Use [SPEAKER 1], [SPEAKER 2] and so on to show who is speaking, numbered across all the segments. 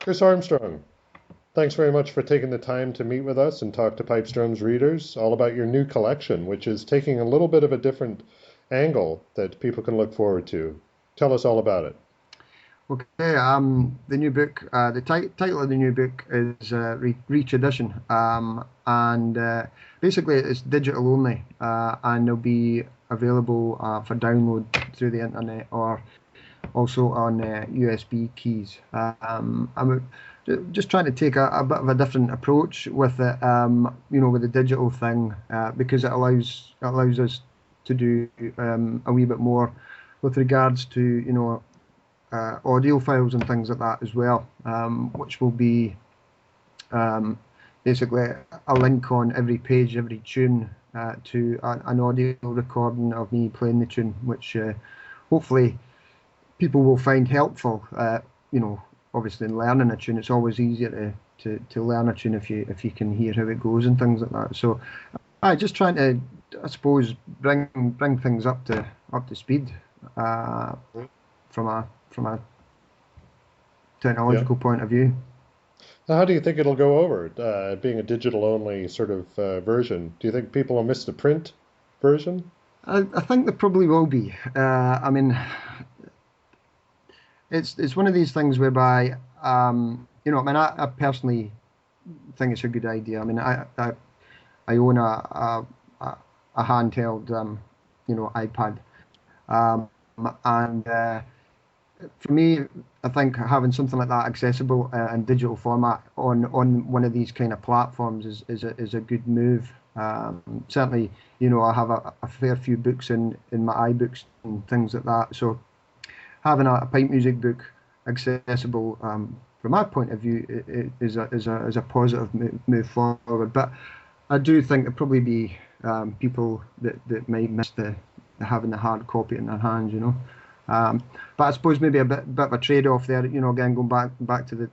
[SPEAKER 1] Chris Armstrong, thanks very much for taking the time to meet with us and talk to Pipestrome's readers all about your new collection, which is taking a little bit of a different angle that people can look forward to. Tell us all about it.
[SPEAKER 2] Okay, the new book, the title of the new book is Retradition, and basically it's digital only, and it'll be available for download through the internet or also on USB keys. I'm just trying to take a bit of a different approach with it, with the digital thing, because it allows us to do a wee bit more with regards to audio files and things like that as well, which will be basically a link on every page, every tune, to an audio recording of me playing the tune, which hopefully people will find helpful. Obviously in learning a tune, it's always easier to learn a tune if you can hear how it goes and things like that. So I just trying to, I suppose, bring things up to speed, from a
[SPEAKER 1] Yeah.
[SPEAKER 2] technological point of view.
[SPEAKER 1] How do you think it'll go over, being a digital only sort of version? Do you think people will miss the print version?
[SPEAKER 2] I think there probably will be. I mean, it's one of these things whereby, I mean, I personally think it's a good idea. I mean, I own a handheld, iPad, um, and for me, I think having something like that accessible in digital format on one of these kind of platforms is a good move. Certainly, I have a fair few books in my iBooks and things like that. So having a pipe music book accessible, from my point of view, is a positive move forward. But I do think there'll probably be people that might miss the having the hard copy in their hands. Um, but I suppose maybe a bit of a trade-off there. Again, going back to the,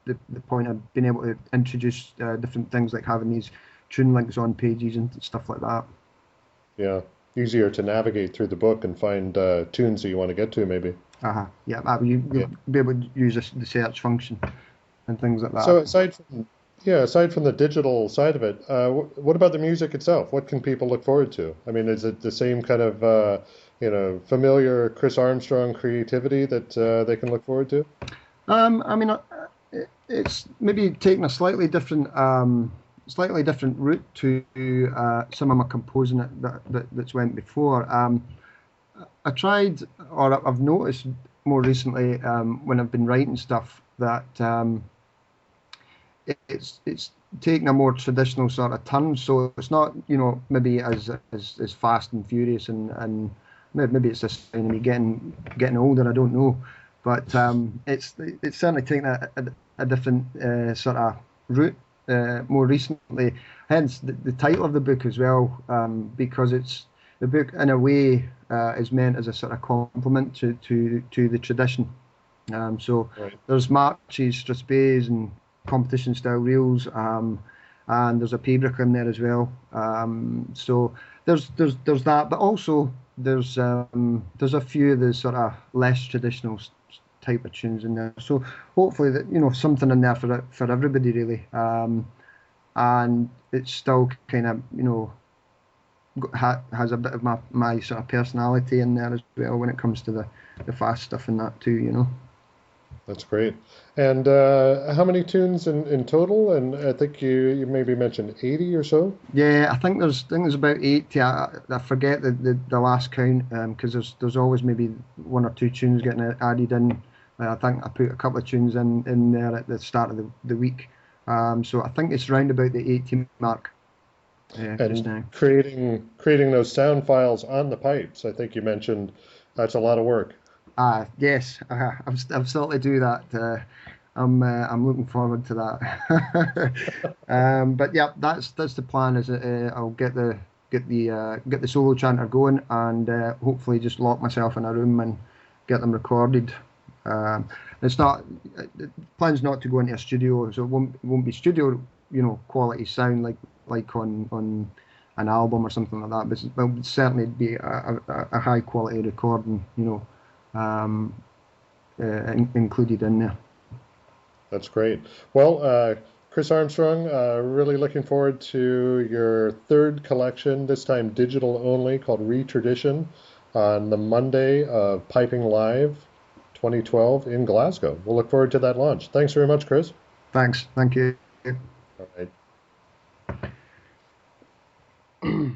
[SPEAKER 2] the point of being able to introduce different things like having these tune links on pages and stuff like that.
[SPEAKER 1] Yeah, easier to navigate through the book and find tunes that you want to get to, maybe.
[SPEAKER 2] Uh-huh. Yeah,
[SPEAKER 1] Yeah.
[SPEAKER 2] you'll be able to use the search function and things like
[SPEAKER 1] So
[SPEAKER 2] that.
[SPEAKER 1] aside from the digital side of it, what about the music itself? What can people look forward to? I mean, is it the same kind of familiar Chris Armstrong creativity that they can look forward to?
[SPEAKER 2] I mean, it's maybe taking a slightly different route to some of my composing that's went before. I tried, or I've noticed more recently, when I've been writing stuff, that it's taking a more traditional sort of turn. So it's not, maybe as fast and furious, and maybe it's just sign of me getting older. I don't know, but it's certainly taking a different sort of route more recently. Hence the title of the book as well, because it's the book in a way is meant as a sort of complement to the tradition. So
[SPEAKER 1] Right.
[SPEAKER 2] there's marches, strathspeys, and competition style reels, and there's a pibroch in there as well. So there's that, but also there's a few of the sort of less traditional type of tunes in there. So hopefully that something in there for everybody really, and it's still kind of has a bit of my sort of personality in there as well when it comes to the fast stuff and that too.
[SPEAKER 1] That's great. And how many tunes in total? And I think you maybe mentioned 80 or so.
[SPEAKER 2] Yeah, I think there's about 80. I forget the last count, because there's always maybe one or two tunes getting added in. I think I put a couple of tunes in there at the start of the week. So I think it's round about the 80 mark just
[SPEAKER 1] And
[SPEAKER 2] now.
[SPEAKER 1] creating those sound files on the pipes. I think you mentioned that's a lot of work.
[SPEAKER 2] Yes, I'm still to do that. I'm looking forward to that. But yeah, that's the plan. Is I'll get the solo chanter going, and hopefully just lock myself in a room and get them recorded. Um, it's not the plan's not to go into a studio, so it won't be studio quality sound like on an album or something like that. But it will certainly be a high quality recording, um, included in there.
[SPEAKER 1] That's great. Well, Chris Armstrong, really looking forward to your third collection, this time digital only, called Retradition, on the Monday of Piping Live 2012 in Glasgow. We'll look forward to that launch. Thanks very much, Chris.
[SPEAKER 2] Thanks. Thank you.
[SPEAKER 1] All right.